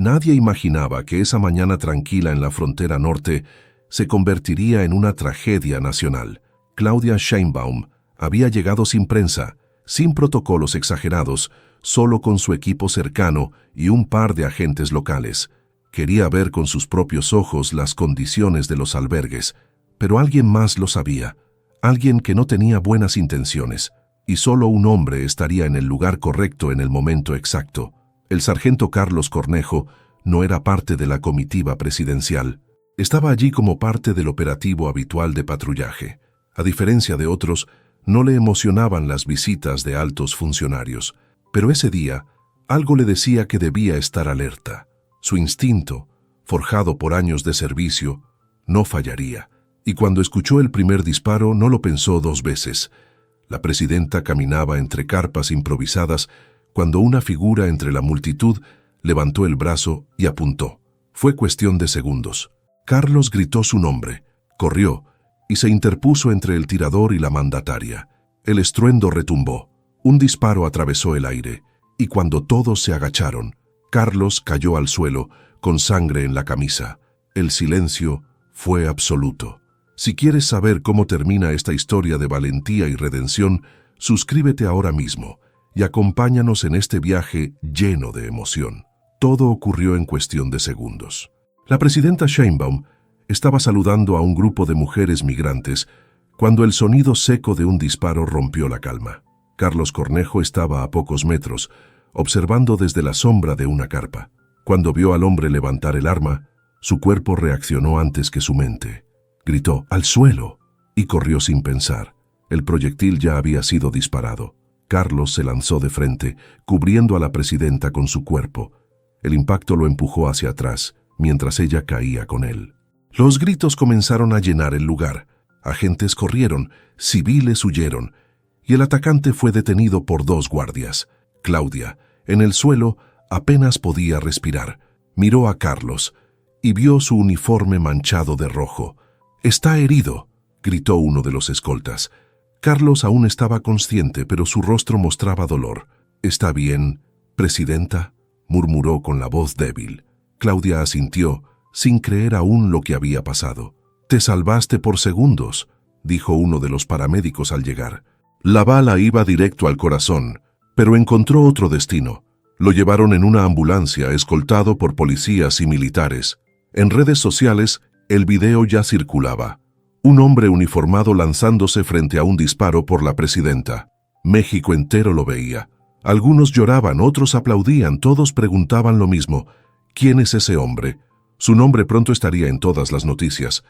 Nadie imaginaba que esa mañana tranquila en la frontera norte se convertiría en una tragedia nacional. Claudia Sheinbaum había llegado sin prensa, sin protocolos exagerados, solo con su equipo cercano y un par de agentes locales. Quería ver con sus propios ojos las condiciones de los albergues, pero alguien más lo sabía, alguien que no tenía buenas intenciones, y solo un hombre estaría en el lugar correcto en el momento exacto. El sargento Carlos Cornejo no era parte de la comitiva presidencial. Estaba allí como parte del operativo habitual de patrullaje. A diferencia de otros, no le emocionaban las visitas de altos funcionarios. Pero ese día, algo le decía que debía estar alerta. Su instinto, forjado por años de servicio, no fallaría. Y cuando escuchó el primer disparo, no lo pensó dos veces. La presidenta caminaba entre carpas improvisadas cuando una figura entre la multitud levantó el brazo y apuntó. Fue cuestión de segundos. Carlos gritó su nombre, corrió y se interpuso entre el tirador y la mandataria. El estruendo retumbó. Un disparo atravesó el aire, y cuando todos se agacharon, Carlos cayó al suelo, con sangre en la camisa. El silencio fue absoluto. Si quieres saber cómo termina esta historia de valentía y redención, suscríbete ahora mismo y acompáñanos en este viaje lleno de emoción. Todo ocurrió en cuestión de segundos. La presidenta Sheinbaum estaba saludando a un grupo de mujeres migrantes cuando el sonido seco de un disparo rompió la calma. Carlos Cornejo estaba a pocos metros, observando desde la sombra de una carpa. Cuando vio al hombre levantar el arma, su cuerpo reaccionó antes que su mente. Gritó «¡Al suelo!» y corrió sin pensar. El proyectil ya había sido disparado. Carlos se lanzó de frente, cubriendo a la presidenta con su cuerpo. El impacto lo empujó hacia atrás, mientras ella caía con él. Los gritos comenzaron a llenar el lugar. Agentes corrieron, civiles huyeron, y el atacante fue detenido por dos guardias. Claudia, en el suelo, apenas podía respirar. Miró a Carlos y vio su uniforme manchado de rojo. «¡Está herido!», gritó uno de los escoltas. Carlos aún estaba consciente, pero su rostro mostraba dolor. «¿Está bien, presidenta?», murmuró con la voz débil. Claudia asintió, sin creer aún lo que había pasado. «Te salvaste por segundos», dijo uno de los paramédicos al llegar. La bala iba directo al corazón, pero encontró otro destino. Lo llevaron en una ambulancia escoltado por policías y militares. En redes sociales, el video ya circulaba. Un hombre uniformado lanzándose frente a un disparo por la presidenta. México entero lo veía. Algunos lloraban, otros aplaudían, todos preguntaban lo mismo. ¿Quién es ese hombre? Su nombre pronto estaría en todas las noticias,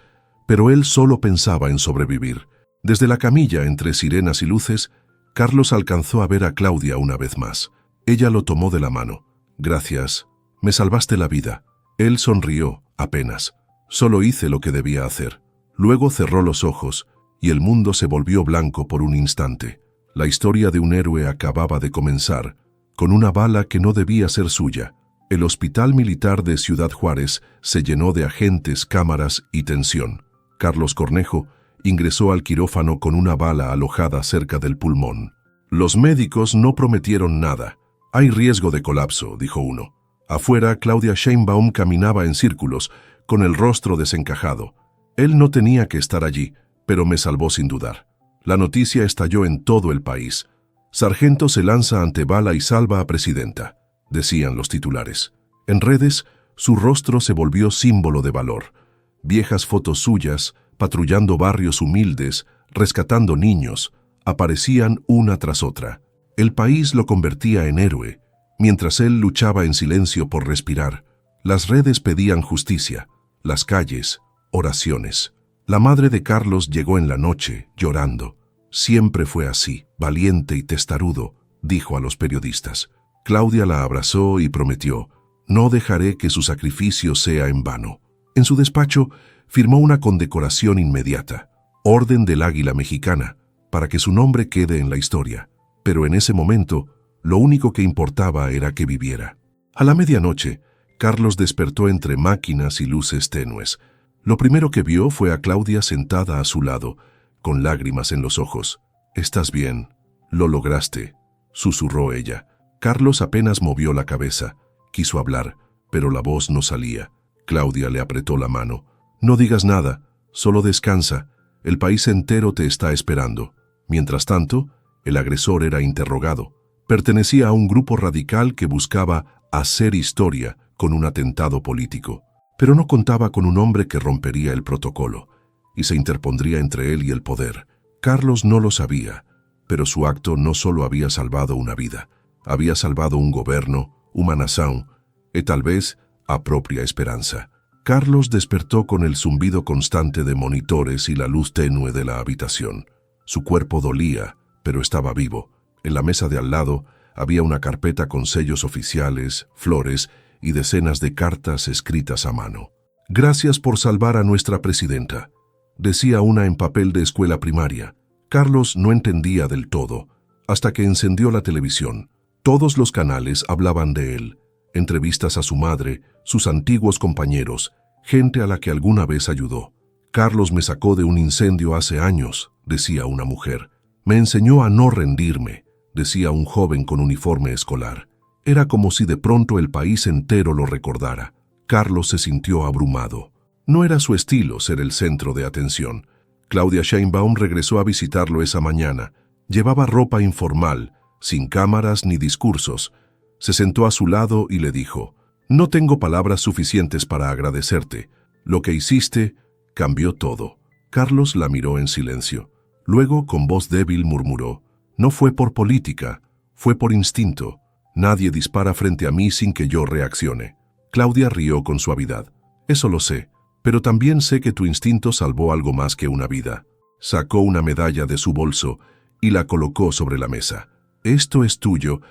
pero él solo pensaba en sobrevivir. Desde la camilla, entre sirenas y luces, Carlos alcanzó a ver a Claudia una vez más. Ella lo tomó de la mano. «Gracias, me salvaste la vida». Él sonrió, apenas. Solo hice lo que debía hacer. Luego cerró los ojos, y el mundo se volvió blanco por un instante. La historia de un héroe acababa de comenzar, con una bala que no debía ser suya. El hospital militar de Ciudad Juárez se llenó de agentes, cámaras y tensión. Carlos Cornejo ingresó al quirófano con una bala alojada cerca del pulmón. Los médicos no prometieron nada. «Hay riesgo de colapso», dijo uno. Afuera, Claudia Sheinbaum caminaba en círculos, con el rostro desencajado. Él no tenía que estar allí, pero me salvó sin dudar. La noticia estalló en todo el país. «Sargento se lanza ante bala y salva a presidenta», decían los titulares. En redes, su rostro se volvió símbolo de valor. Viejas fotos suyas, patrullando barrios humildes, rescatando niños, aparecían una tras otra. El país lo convertía en héroe, mientras él luchaba en silencio por respirar. Las redes pedían justicia, las calles, oraciones. La madre de Carlos llegó en la noche, llorando. «Siempre fue así, valiente y testarudo», dijo a los periodistas. Claudia la abrazó y prometió: «No dejaré que su sacrificio sea en vano». En su despacho firmó una condecoración inmediata, Orden del Águila Mexicana, para que su nombre quede en la historia. Pero en ese momento, lo único que importaba era que viviera. A la medianoche, Carlos despertó entre máquinas y luces tenues. Lo primero que vio fue a Claudia sentada a su lado, con lágrimas en los ojos. «¿Estás bien? Lo lograste», susurró ella. Carlos apenas movió la cabeza. Quiso hablar, pero la voz no salía. Claudia le apretó la mano. «No digas nada, solo descansa. El país entero te está esperando». Mientras tanto, el agresor era interrogado. Pertenecía a un grupo radical que buscaba hacer historia con un atentado político, pero no contaba con un hombre que rompería el protocolo y se interpondría entre él y el poder. Carlos no lo sabía, pero su acto no solo había salvado una vida, había salvado un gobierno, una nación, y tal vez a propia esperanza. Carlos despertó con el zumbido constante de monitores y la luz tenue de la habitación. Su cuerpo dolía, pero estaba vivo. En la mesa de al lado había una carpeta con sellos oficiales, flores y decenas de cartas escritas a mano. «Gracias por salvar a nuestra presidenta», decía una en papel de escuela primaria. Carlos no entendía del todo, hasta que encendió la televisión. Todos los canales hablaban de él. Entrevistas a su madre, sus antiguos compañeros, gente a la que alguna vez ayudó. «Carlos me sacó de un incendio hace años», decía una mujer. «Me enseñó a no rendirme», decía un joven con uniforme escolar. Era como si de pronto el país entero lo recordara. Carlos se sintió abrumado. No era su estilo ser el centro de atención. Claudia Sheinbaum regresó a visitarlo esa mañana. Llevaba ropa informal, sin cámaras ni discursos. Se sentó a su lado y le dijo: «No tengo palabras suficientes para agradecerte. Lo que hiciste cambió todo». Carlos la miró en silencio. Luego, con voz débil, murmuró: «No fue por política, fue por instinto. Nadie dispara frente a mí sin que yo reaccione». Claudia rió con suavidad. «Eso lo sé, pero también sé que tu instinto salvó algo más que una vida». Sacó una medalla de su bolso y la colocó sobre la mesa. «Esto es tuyo,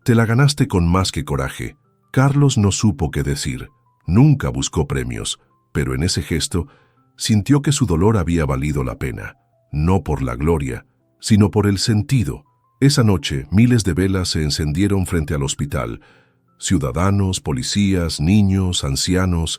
te la ganaste con más que coraje». Carlos no supo qué decir. Nunca buscó premios, pero en ese gesto sintió que su dolor había valido la pena. No por la gloria, sino por el sentido. Esa noche, miles de velas se encendieron frente al hospital. Ciudadanos, policías, niños, ancianos,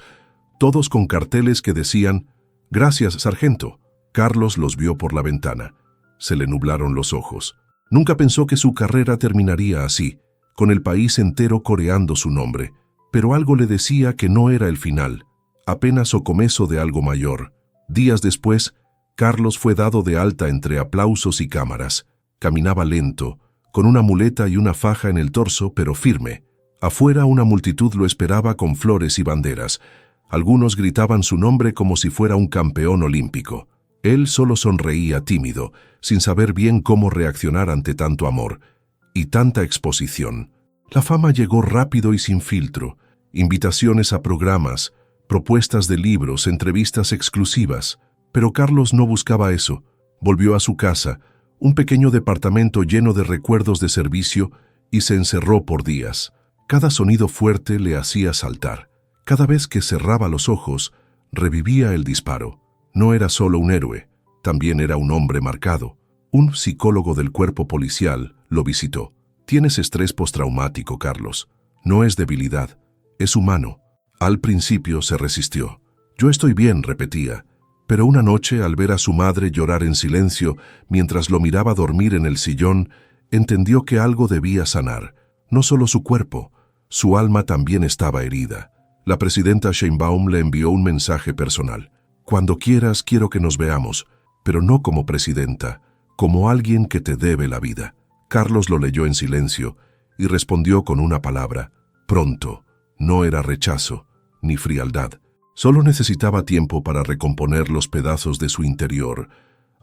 todos con carteles que decían: «Gracias, sargento». Carlos los vio por la ventana. Se le nublaron los ojos. Nunca pensó que su carrera terminaría así, con el país entero coreando su nombre. Pero algo le decía que no era el final, apenas o comienzo de algo mayor. Días después, Carlos fue dado de alta entre aplausos y cámaras. Caminaba lento, con una muleta y una faja en el torso, pero firme. Afuera una multitud lo esperaba con flores y banderas. Algunos gritaban su nombre como si fuera un campeón olímpico. Él solo sonreía tímido, sin saber bien cómo reaccionar ante tanto amor y tanta exposición. La fama llegó rápido y sin filtro. Invitaciones a programas, propuestas de libros, entrevistas exclusivas. Pero Carlos no buscaba eso. Volvió a su casa, un pequeño departamento lleno de recuerdos de servicio, y se encerró por días. Cada sonido fuerte le hacía saltar. Cada vez que cerraba los ojos, revivía el disparo. No era solo un héroe, también era un hombre marcado. Un psicólogo del cuerpo policial lo visitó. «Tienes estrés postraumático, Carlos. No es debilidad, es humano». Al principio se resistió. «Yo estoy bien», repetía. Pero una noche, al ver a su madre llorar en silencio mientras lo miraba dormir en el sillón, entendió que algo debía sanar. No solo su cuerpo, su alma también estaba herida. La presidenta Sheinbaum le envió un mensaje personal. «Cuando quieras, quiero que nos veamos, pero no como presidenta, como alguien que te debe la vida». Carlos lo leyó en silencio y respondió con una palabra: «Pronto». No era rechazo, ni frialdad. Solo necesitaba tiempo para recomponer los pedazos de su interior,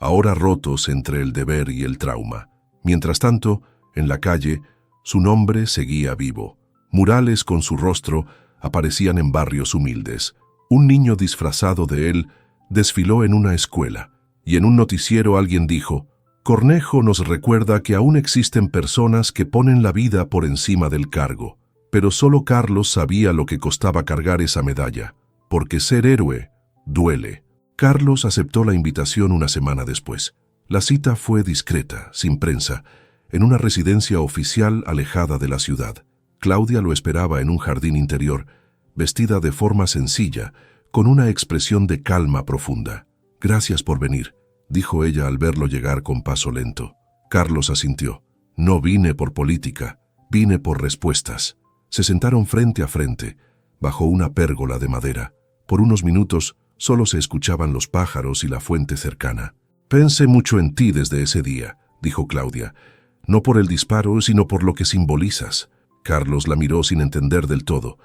ahora rotos entre el deber y el trauma. Mientras tanto, en la calle, su nombre seguía vivo. Murales con su rostro aparecían en barrios humildes. Un niño disfrazado de él desfiló en una escuela, y en un noticiero alguien dijo: «Cornejo nos recuerda que aún existen personas que ponen la vida por encima del cargo». Pero solo Carlos sabía lo que costaba cargar esa medalla, porque ser héroe duele. Carlos aceptó la invitación una semana después. La cita fue discreta, sin prensa, en una residencia oficial alejada de la ciudad. Claudia lo esperaba en un jardín interior, vestida de forma sencilla, con una expresión de calma profunda. «Gracias por venir», dijo ella al verlo llegar con paso lento. Carlos asintió. «No vine por política, vine por respuestas». Se sentaron frente a frente, bajo una pérgola de madera. Por unos minutos solo se escuchaban los pájaros y la fuente cercana. «Pensé mucho en ti desde ese día», dijo Claudia. «No por el disparo, sino por lo que simbolizas». Carlos la miró sin entender del todo.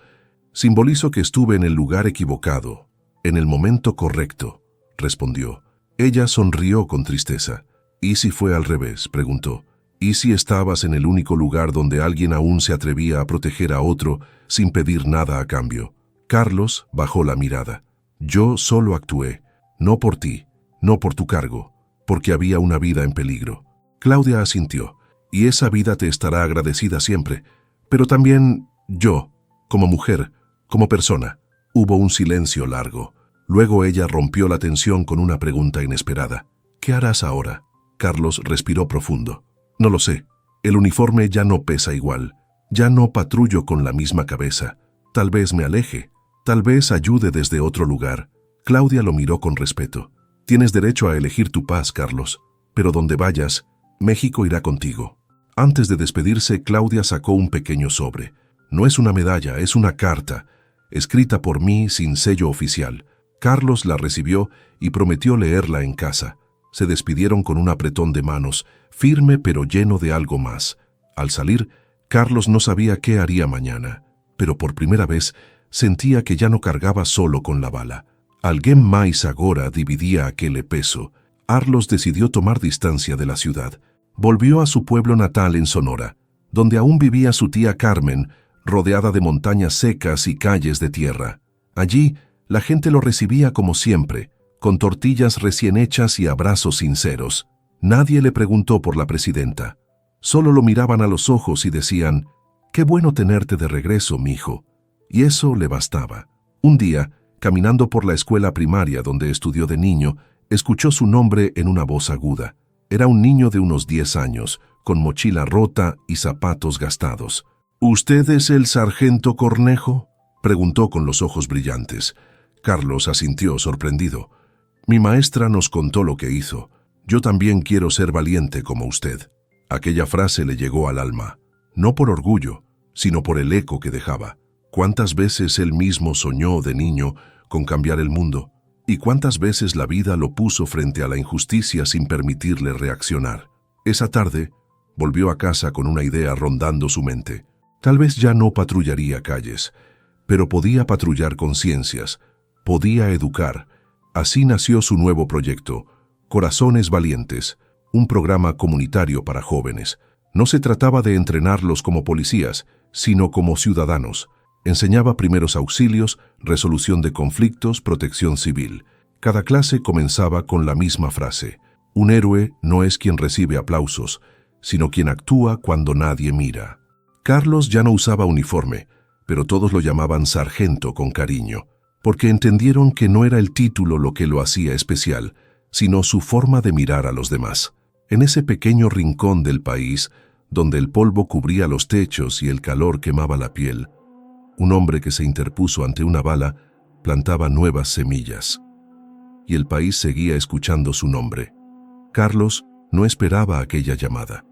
«Simbolizo que estuve en el lugar equivocado, en el momento correcto», respondió. Ella sonrió con tristeza. «¿Y si fue al revés?», preguntó. «¿Y si estabas en el único lugar donde alguien aún se atrevía a proteger a otro sin pedir nada a cambio?» Carlos bajó la mirada. «Yo solo actué, no por ti, no por tu cargo, porque había una vida en peligro». Claudia asintió. «Y esa vida te estará agradecida siempre, pero también yo, como mujer, como persona». Hubo un silencio largo. Luego ella rompió la tensión con una pregunta inesperada. «¿Qué harás ahora?». Carlos respiró profundo. «No lo sé. El uniforme ya no pesa igual. Ya no patrullo con la misma cabeza. Tal vez me aleje. Tal vez ayude desde otro lugar». Claudia lo miró con respeto. «Tienes derecho a elegir tu paz, Carlos. Pero donde vayas, México irá contigo». Antes de despedirse, Claudia sacó un pequeño sobre. No es una medalla, es una carta, escrita por mí sin sello oficial. Carlos la recibió y prometió leerla en casa. Se despidieron con un apretón de manos, firme pero lleno de algo más. Al salir, Carlos no sabía qué haría mañana, pero por primera vez sentía que ya no cargaba solo con la bala. Alguien más agora dividía aquel peso. Carlos decidió tomar distancia de la ciudad. Volvió a su pueblo natal en Sonora, donde aún vivía su tía Carmen, rodeada de montañas secas y calles de tierra. Allí, la gente lo recibía como siempre, con tortillas recién hechas y abrazos sinceros. Nadie le preguntó por la presidenta. Solo lo miraban a los ojos y decían: «Qué bueno tenerte de regreso, mijo». Y eso le bastaba. Un día, caminando por la escuela primaria donde estudió de niño, escuchó su nombre en una voz aguda. Era un niño de unos 10 años, con mochila rota y zapatos gastados. «¿Usted es el sargento Cornejo?», preguntó con los ojos brillantes. Carlos asintió sorprendido. «Mi maestra nos contó lo que hizo. Yo también quiero ser valiente como usted». Aquella frase le llegó al alma, no por orgullo, sino por el eco que dejaba. ¿Cuántas veces él mismo soñó de niño con cambiar el mundo? ¿Y cuántas veces la vida lo puso frente a la injusticia sin permitirle reaccionar? Esa tarde, volvió a casa con una idea rondando su mente. Tal vez ya no patrullaría calles, pero podía patrullar conciencias, podía educar. Así nació su nuevo proyecto, Corazones Valientes, un programa comunitario para jóvenes. No se trataba de entrenarlos como policías, sino como ciudadanos. Enseñaba primeros auxilios, resolución de conflictos, protección civil. Cada clase comenzaba con la misma frase: «Un héroe no es quien recibe aplausos, sino quien actúa cuando nadie mira». Carlos ya no usaba uniforme, pero todos lo llamaban sargento con cariño, porque entendieron que no era el título lo que lo hacía especial, sino su forma de mirar a los demás. En ese pequeño rincón del país, donde el polvo cubría los techos y el calor quemaba la piel, un hombre que se interpuso ante una bala plantaba nuevas semillas. Y el país seguía escuchando su nombre. Carlos no esperaba aquella llamada.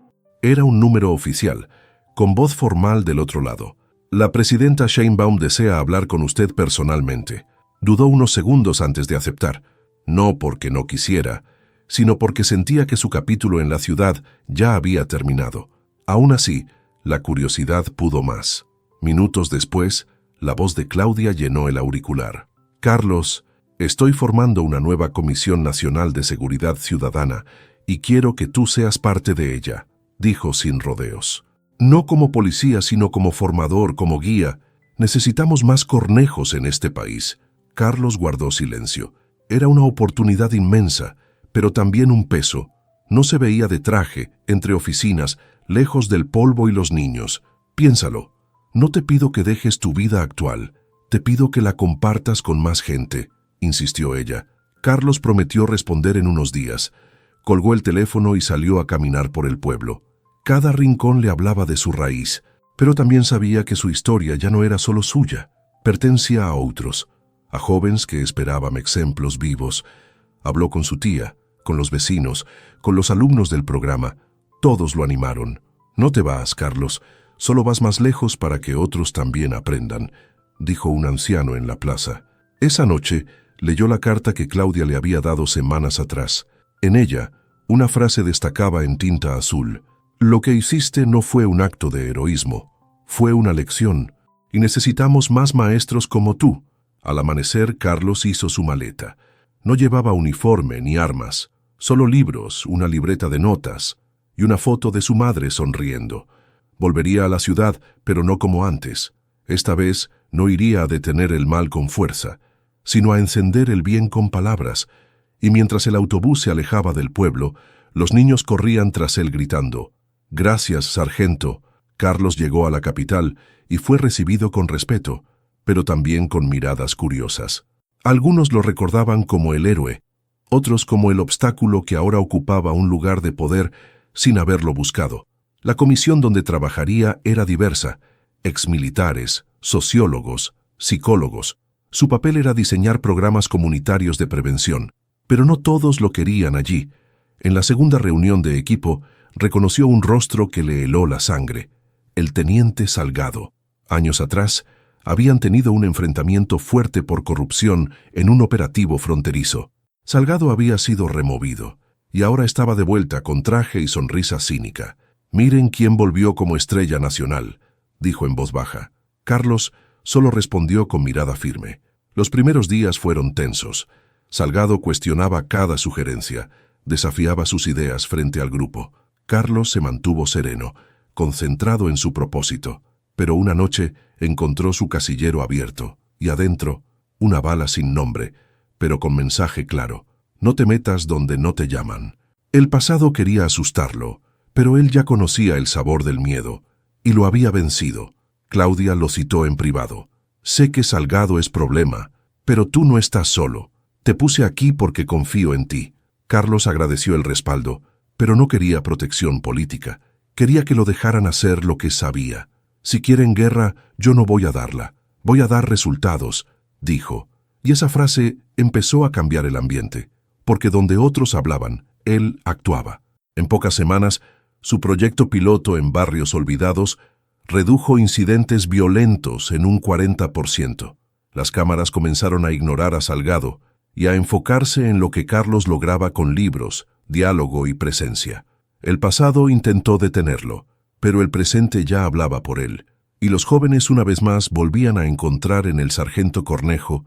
Era un número oficial, con voz formal del otro lado. «La presidenta Sheinbaum desea hablar con usted personalmente». Dudó unos segundos antes de aceptar, no porque no quisiera, sino porque sentía que su capítulo en la ciudad ya había terminado. Aún así, la curiosidad pudo más. Minutos después, la voz de Claudia llenó el auricular. «Carlos, estoy formando una nueva Comisión Nacional de Seguridad Ciudadana y quiero que tú seas parte de ella», dijo sin rodeos. «No como policía, sino como formador, como guía. Necesitamos más Cornejos en este país». Carlos guardó silencio. Era una oportunidad inmensa, pero también un peso. No se veía de traje, entre oficinas, lejos del polvo y los niños. Piénsalo. No te pido que dejes tu vida actual, te pido que la compartas con más gente, insistió ella. Carlos prometió responder en unos días. Colgó el teléfono y salió a caminar por el pueblo. Cada rincón le hablaba de su raíz, pero también sabía que su historia ya no era solo suya, pertenecía a otros, a jóvenes que esperaban ejemplos vivos. Habló con su tía, con los vecinos, con los alumnos del programa. Todos lo animaron. «No te vas, Carlos. Solo vas más lejos para que otros también aprendan». dijo un anciano en la plaza. Esa noche leyó la carta que Claudia le había dado semanas atrás. En ella, una frase destacaba en tinta azul: «Lo que hiciste no fue un acto de heroísmo, fue una lección, y necesitamos más maestros como tú». Al amanecer, Carlos hizo su maleta. No llevaba uniforme ni armas, solo libros, una libreta de notas y una foto de su madre sonriendo. Volvería a la ciudad, pero no como antes. Esta vez no iría a detener el mal con fuerza, sino a encender el bien con palabras. Y mientras el autobús se alejaba del pueblo, los niños corrían tras él gritando: «Gracias, sargento». Carlos llegó a la capital y fue recibido con respeto, pero también con miradas curiosas. Algunos lo recordaban como el héroe, otros como el obstáculo que ahora ocupaba un lugar de poder sin haberlo buscado. La comisión donde trabajaría era diversa: exmilitares, sociólogos, psicólogos. Su papel era diseñar programas comunitarios de prevención, pero no todos lo querían allí. En la segunda reunión de equipo, reconoció un rostro que le heló la sangre: el teniente Salgado. Años atrás, habían tenido un enfrentamiento fuerte por corrupción en un operativo fronterizo. Salgado había sido removido, y ahora estaba de vuelta con traje y sonrisa cínica. «Miren quién volvió como estrella nacional», dijo en voz baja. Carlos solo respondió con mirada firme. Los primeros días fueron tensos. Salgado cuestionaba cada sugerencia, desafiaba sus ideas frente al grupo. Carlos se mantuvo sereno, concentrado en su propósito. Pero una noche encontró su casillero abierto, y adentro, una bala sin nombre, pero con mensaje claro: «No te metas donde no te llaman». El pasado quería asustarlo, pero él ya conocía el sabor del miedo, y lo había vencido. Claudia lo citó en privado. «Sé que Salgado es problema, pero tú no estás solo. Te puse aquí porque confío en ti». Carlos agradeció el respaldo, pero no quería protección política. Quería que lo dejaran hacer lo que sabía. «Si quieren guerra, yo no voy a darla. Voy a dar resultados», dijo. Y esa frase empezó a cambiar el ambiente, porque donde otros hablaban, él actuaba. En pocas semanas, su proyecto piloto en barrios olvidados redujo incidentes violentos en un 40%. Las cámaras comenzaron a ignorar a Salgado y a enfocarse en lo que Carlos lograba con libros, diálogo y presencia. El pasado intentó detenerlo, pero el presente ya hablaba por él, y los jóvenes una vez más volvían a encontrar en el sargento Cornejo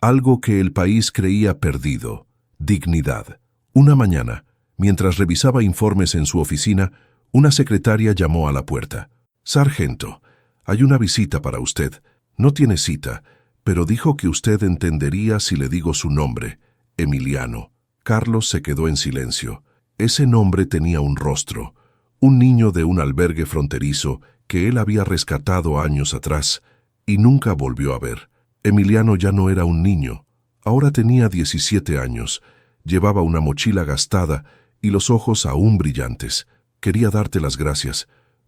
algo que el país creía perdido: dignidad. Una mañana, mientras revisaba informes en su oficina, una secretaria llamó a la puerta. «Sargento, hay una visita para usted. No tiene cita, pero dijo que usted entendería si le digo su nombre: Emiliano». Carlos se quedó en silencio. Ese nombre tenía un rostro: un niño de un albergue fronterizo que él había rescatado años atrás y nunca volvió a ver. Emiliano ya no era un niño. Ahora tenía 17 años, llevaba una mochila gastada y los ojos aún brillantes. «Quería darte las gracias.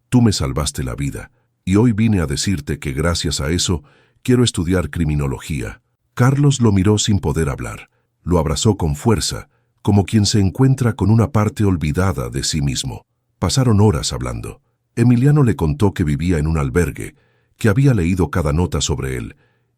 Tú me salvaste la vida, y hoy vine a decirte que gracias a eso quiero estudiar criminología». Carlos lo miró sin poder hablar. Lo abrazó con fuerza, como quien se encuentra con una parte olvidada de sí mismo. Pasaron horas hablando. Emiliano le contó que vivía en un albergue, que había leído cada nota sobre él,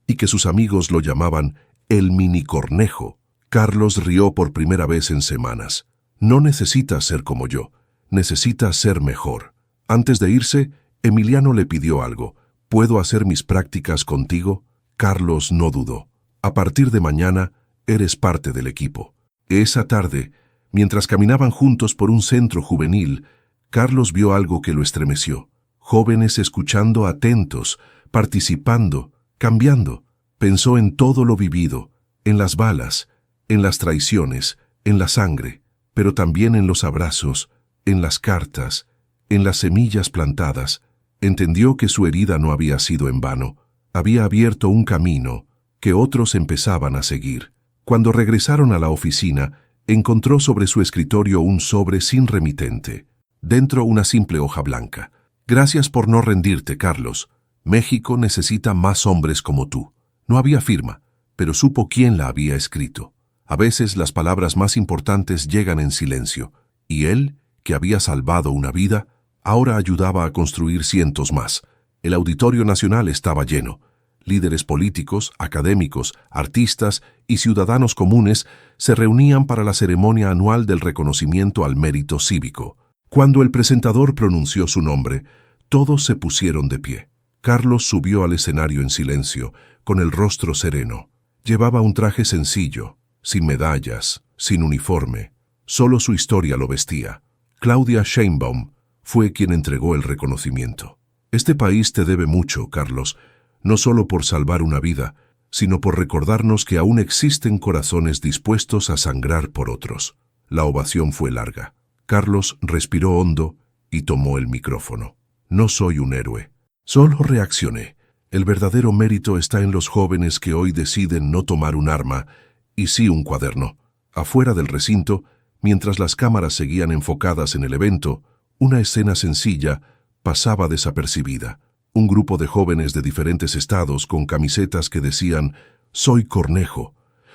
y que sus amigos lo llamaban el mini Cornejo. Carlos rió por primera vez en semanas. «No necesitas ser como yo, necesitas ser mejor». Antes de irse, Emiliano le pidió algo: «¿Puedo hacer mis prácticas contigo?». Carlos no dudó. «A partir de mañana, eres parte del equipo». Esa tarde, mientras caminaban juntos por un centro juvenil, Carlos vio algo que lo estremeció. Jóvenes escuchando atentos, participando, cambiando. Pensó en todo lo vivido, en las balas, en las traiciones, en la sangre, pero también en los abrazos, en las cartas, en las semillas plantadas. Entendió que su herida no había sido en vano. Había abierto un camino que otros empezaban a seguir. Cuando regresaron a la oficina, encontró sobre su escritorio un sobre sin remitente. Dentro una simple hoja blanca. «Gracias por no rendirte, Carlos. México necesita más hombres como tú». No había firma, pero supo quién la había escrito. A veces las palabras más importantes llegan en silencio, y él, que había salvado una vida, ahora ayudaba a construir cientos más. El Auditorio Nacional estaba lleno. Líderes políticos, académicos, artistas y ciudadanos comunes se reunían para la ceremonia anual del reconocimiento al mérito cívico. Cuando el presentador pronunció su nombre, todos se pusieron de pie. Carlos subió al escenario en silencio, con el rostro sereno. Llevaba un traje sencillo, sin medallas, sin uniforme. Solo su historia lo vestía. Claudia Sheinbaum fue quien entregó el reconocimiento. Este país te debe mucho, Carlos, no solo por salvar una vida, sino por recordarnos que aún existen corazones dispuestos a sangrar por otros. La ovación fue larga. Carlos respiró hondo y tomó el micrófono. No soy un héroe. Solo reaccioné. El verdadero mérito está en los jóvenes que hoy deciden no tomar un arma y sí un cuaderno. Afuera del recinto, mientras las cámaras seguían enfocadas en el evento, una escena sencilla pasaba desapercibida. Un grupo de jóvenes de diferentes estados con camisetas que decían «Soy Cornejo»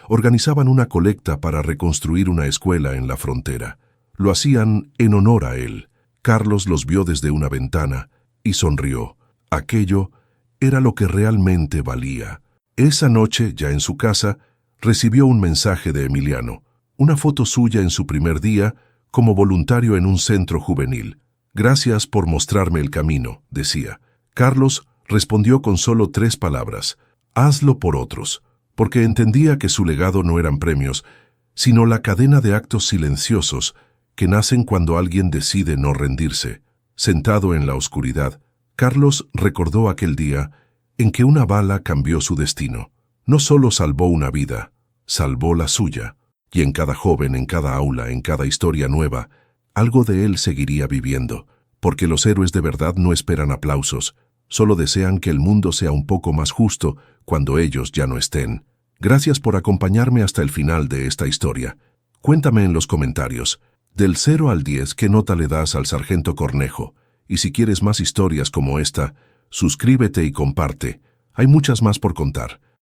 organizaban una colecta para reconstruir una escuela en la frontera. Lo hacían en honor a él. Carlos los vio desde una ventana y sonrió. Aquello era lo que realmente valía. Esa noche, ya en su casa, recibió un mensaje de Emiliano, una foto suya en su primer día como voluntario en un centro juvenil. «Gracias por mostrarme el camino», decía. Carlos respondió con solo 3 palabras: «Hazlo por otros», porque entendía que su legado no eran premios, sino la cadena de actos silenciosos que nacen cuando alguien decide no rendirse. Sentado en la oscuridad, Carlos recordó aquel día en que una bala cambió su destino. No solo salvó una vida, salvó la suya. Y en cada joven, en cada aula, en cada historia nueva, algo de él seguiría viviendo, porque los héroes de verdad no esperan aplausos, solo desean que el mundo sea un poco más justo cuando ellos ya no estén. Gracias por acompañarme hasta el final de esta historia. Cuéntame en los comentarios, del 0 al 10, ¿qué nota le das al Sargento Cornejo? Y si quieres más historias como esta, suscríbete y comparte. Hay muchas más por contar.